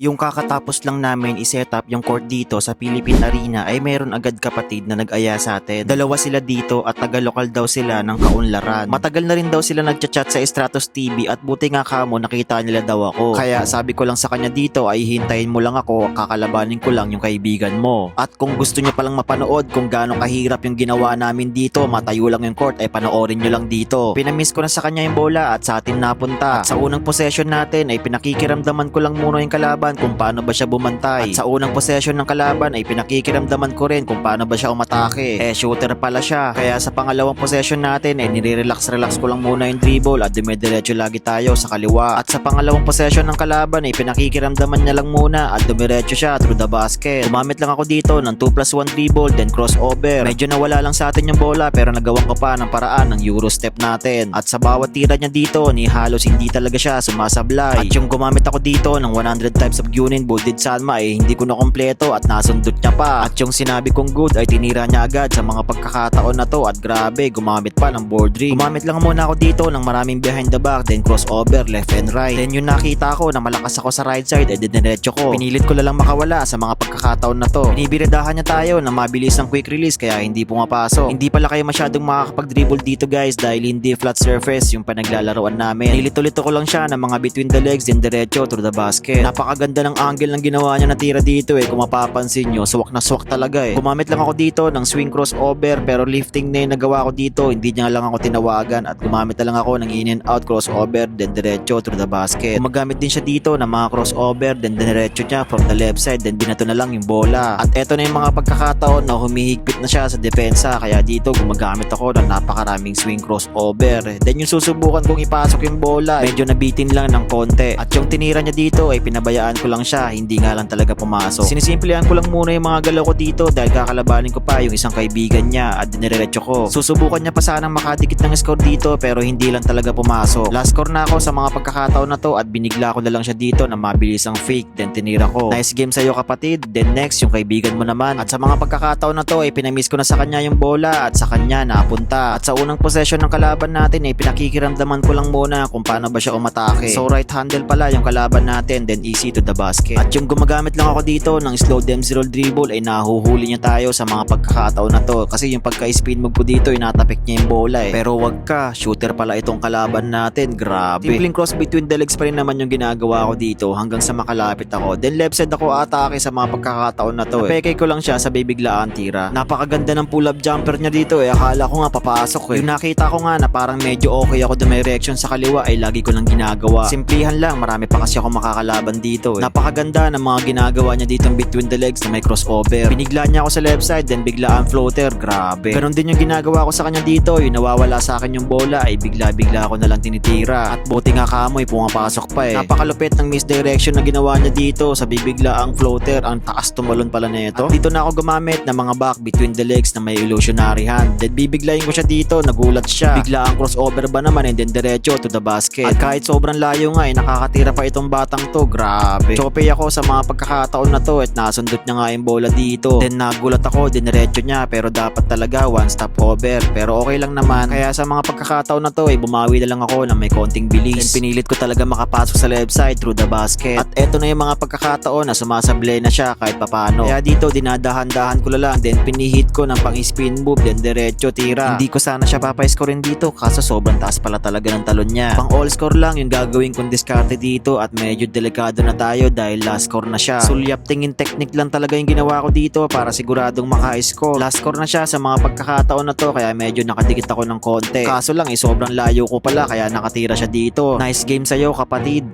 Yung kakatapos lang namin iset up yung court dito sa Philippine Arena ay meron agad kapatid na nag-aya sa atin. Dalawa sila dito at taga-lokal daw sila ng Kaunlaran. Matagal na rin daw sila nagchat-chat sa Stratos TV at buti nga kamo nakita nila daw ako. Kaya sabi ko lang sa kanya dito ay hintayin mo lang ako, kakalabanin ko lang yung kaibigan mo. At kung gusto nyo palang mapanood kung gaano kahirap yung ginawa namin dito, matayo lang yung court ay panoorin nyo lang dito. Pinamiss ko na sa kanya yung bola at sa atin napunta. At sa unang possession natin ay pinakikiramdaman ko lang muna yung kalaban kung paano ba siya bumantay. At sa unang possession ng kalaban ay pinakikiramdaman ko rin kung paano ba siya umatake. Shooter pala siya. Kaya sa pangalawang possession natin ay nire-relax ko lang muna yung dribble at dumidiretso lagi tayo sa kaliwa. At sa pangalawang possession ng kalaban ay pinakikiramdaman niya lang muna at dumiretso siya through the basket. Gumamit lang ako dito ng 2+1 dribble then crossover. Medyo nawala lang sa atin yung bola pero nagawan ko pa ng paraan ng Euro step natin. At sa bawat tira niya dito ni halos hindi talaga siya sumasablay. At yung gumamit ako dito ng 100 types of Gunin Bolded Salma ay hindi ko na kompleto at nasundot niya pa. At yung sinabi kong good ay tinira niya agad sa mga pagkakataon na to at grabe gumamit pa ng board ring. Gumamit lang muna ako dito ng maraming behind the back then crossover left and right. Then yung nakita ko na malakas ako sa right side ay dinerecho ko. Pinilit ko lang makawala sa mga pagkakataon na to. Binibiradahan niya tayo na mabilis ang quick release kaya hindi pumapasok. Hindi pala kayo masyadong makakapag-dribble dito guys dahil hindi flat surface yung panaglalaroan namin. Nilito-lito ko lang siya ng mga between the legs then diretso through the basket. Napakaganda ng angle ng ginawa niya na tira dito kung mapapansin nyo, swak na swak talaga Gumamit lang ako dito ng swing crossover pero lifting na yung nagawa ko dito, hindi niya lang ako tinawagan at gumamit na lang ako ng in and out crossover then diretso through the basket. Gumagamit din siya dito ng mga crossover then diretso niya from the left side then binato na lang yung bola. At eto na yung mga pagkakataon na humihigpit na siya sa depensa kaya dito gumagamit ako ng napakaraming swing crossover. Then yung susubukan kong ipasok yung bola, medyo nabitin lang ng konti. At yung tinira niya dito ay pinabayaan ko lang siya, hindi nga lang talaga pumasok. Sinisimplehan ko lang muna yung mga galaw ko dito dahil kakalabanin ko pa yung isang kaibigan niya at diniretso ko. Susubukan niya pa sanang makadikit ng score dito pero hindi lang talaga pumasok. Last score na ako sa mga pagkakataon na to at binigla ko na lang siya dito na mabilis ang fake then tinira ko. Nice game sa'yo kapatid. Then next yung kaibigan mo naman. At sa mga pagkakataon na to ay pinamiss ko na sa kanya yung bola at sa kanya napunta. At sa unang possession ng kalaban natin ay pinakikiramdaman ko lang muna kung paano ba siya umatake. So right handle pala yung kalaban natin then easy to the basket. At yung gumagamit lang ako dito ng slow dempsey roll dribble ay nahuhuli niya tayo sa mga pagkakataon na to kasi yung pagka-spin move ko dito inatapik niya yung bola Pero wag ka, shooter pala itong kalaban natin, grabe. Simpleng cross between the legs pa rin naman yung ginagawa ko dito hanggang sa makalapit ako. Then left side ako atake sa mga pagkakataon na to Napekay ko lang siya sa bibiglaan tira. Napakaganda ng pull up jumper niya dito akala ko nga papasok Yung nakita ko nga na parang medyo okay ako direction sa kaliwa ay lagi ko lang ginagawa. Simplihan lang, marami pa kasi ako makakalaban dito Napakaganda ng mga ginagawa niya dito between the legs na may crossover. Binigla niya ako sa left side then bigla ang floater, grabe. Ganon din yung ginagawa ko sa kanya dito, yung nawawala sa akin yung bola ay bigla-bigla ako na lang tinitira. At buti nga kamoy pumapasok pa Napakalupit ng misdirection na ginawa niya dito sa bibigla ang floater, ang taas tumalon pala nito. At dito na ako gumamit ng mga back between the legs na may illusionary hand. Then bibiglayin ko siya dito, nagulat siya. Bigla ang crossover ba naman and then diretso to the basket. At kahit sobrang layo nga nakakatira pa itong batang to, grabe. Chope ako sa mga pagkakataon na to at nasundot niya nga yung bola dito. Then nagulat ako, dinerecho niya pero dapat talaga one stop over. Pero okay lang naman. Kaya sa mga pagkakataon na to bumawi na lang ako na may konting bilis. Then pinilit ko talaga makapasok sa left side through the basket. At eto na yung mga pagkakataon na sumasablay na siya kahit papano. Kaya dito dinadahan-dahan ko lang then pinihit ko ng pang-spin move then diretso tira. Hindi ko sana siya papay-scorein dito kaso sobrang taas pala talaga ng talon niya. Pang all score lang yung gagawin kong diskarte dito at medyo delikado na tayo dahil last score na siya. Sulyap tingin technique lang talaga yung ginawa ko dito para siguradong maka-score. Last score na siya sa mga pagkakataon na to kaya medyo nakadikit ako ng konti. Kaso lang sobrang layo ko pala kaya nakatira siya dito. Nice game sa'yo kapatid.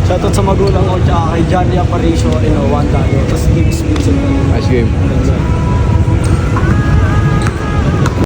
Shoutout sa magulang ko tsaka kay Johnny Aparicio, Wanda. Tapos game speech. Nice game.